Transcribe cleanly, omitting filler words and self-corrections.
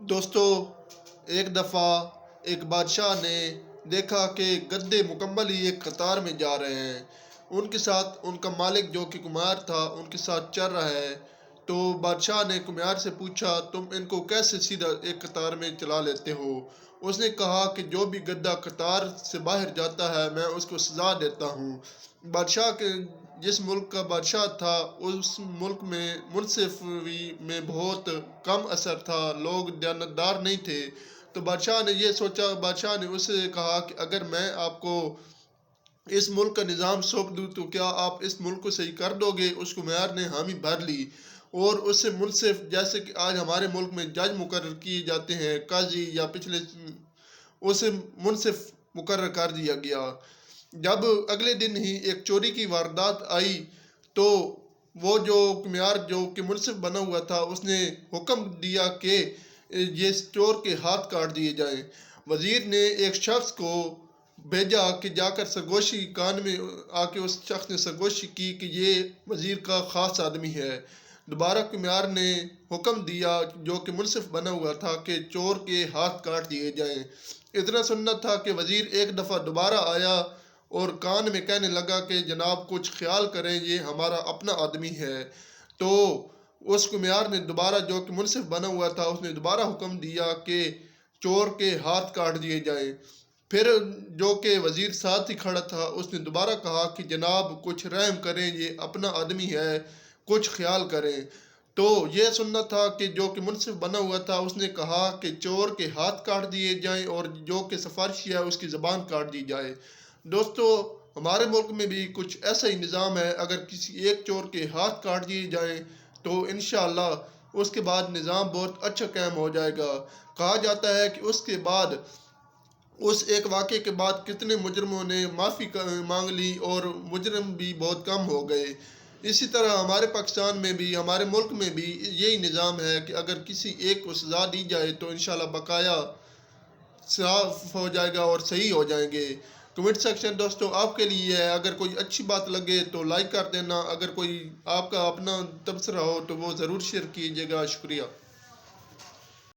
دوستو، ایک دفعہ ایک بادشاہ نے دیکھا کہ گدھے مکمل ہی ایک قطار میں جا رہے ہیں۔ ان کے ساتھ ان کا مالک جو کہ کمیار تھا ان کے ساتھ چل رہا ہے۔ تو بادشاہ نے کمیار سے پوچھا، تم ان کو کیسے سیدھا ایک قطار میں چلا لیتے ہو؟ اس نے کہا کہ جو بھی گدھا قطار سے باہر جاتا ہے میں اس کو سزا دیتا ہوں۔ بادشاہ کے جس ملک کا بادشاہ تھا اس ملک میں منصفی میں بہت کم اثر تھا، لوگ دیانتدار نہیں تھے۔ تو بادشاہ نے یہ سوچا، بادشاہ نے اس سے کہا کہ اگر میں آپ کو اس ملک کا نظام سونپ دوں تو کیا آپ اس ملک کو صحیح کر دو گے؟ اس کمیار نے حامی بھر لی اور اس سے منصف، جیسے کہ آج ہمارے ملک میں جج مقرر کیے جاتے ہیں، قاضی یا پچھلے، اسے منصف مقرر کر دیا گیا۔ جب اگلے دن ہی ایک چوری کی واردات آئی تو وہ جو کمیار جو کہ منصف بنا ہوا تھا اس نے حکم دیا کہ یہ چور کے ہاتھ کاٹ دیے جائیں۔ وزیر نے ایک شخص کو بھیجا کہ جا کر سرگوشی، کان میں آ کے اس شخص نے سرگوشی کی کہ یہ وزیر کا خاص آدمی ہے۔ دوبارہ کمیار نے حکم دیا جو کہ منصف بنا ہوا تھا کہ چور کے ہاتھ کاٹ دیے جائیں۔ اتنا سننا تھا کہ وزیر ایک دفعہ دوبارہ آیا اور کان میں کہنے لگا کہ جناب کچھ خیال کریں، یہ ہمارا اپنا آدمی ہے۔ تو اس کمیار نے دوبارہ جو کہ منصف بنا ہوا تھا اس نے دوبارہ حکم دیا کہ چور کے ہاتھ کاٹ دیے جائیں۔ پھر جو کہ وزیر ساتھ ہی کھڑا تھا اس نے دوبارہ کہا کہ جناب کچھ رحم کریں، یہ اپنا آدمی ہے، کچھ خیال کریں۔ تو یہ سننا تھا کہ جو کہ منصف بنا ہوا تھا اس نے کہا کہ چور کے ہاتھ کاٹ دیے جائیں اور جو کہ سفارشی ہے اس کی زبان کاٹ دی جائے۔ دوستو، ہمارے ملک میں بھی کچھ ایسا ہی نظام ہے، اگر کسی ایک چور کے ہاتھ کاٹ دیے جائیں تو انشاءاللہ اس کے بعد نظام بہت اچھا قائم ہو جائے گا۔ کہا جاتا ہے کہ اس کے بعد، اس ایک واقعے کے بعد کتنے مجرموں نے معافی مانگ لی اور مجرم بھی بہت کم ہو گئے۔ اسی طرح ہمارے پاکستان میں بھی، ہمارے ملک میں بھی یہی نظام ہے کہ اگر کسی ایک کو سزا دی جائے تو انشاءاللہ بقایا صاف ہو جائے گا اور صحیح ہو جائیں گے۔ کمنٹ سیکشن دوستو آپ کے لیے ہے، اگر کوئی اچھی بات لگے تو لائک کر دینا، اگر کوئی آپ کا اپنا تبصرہ ہو تو وہ ضرور شیئر کیجیے گا۔ شکریہ۔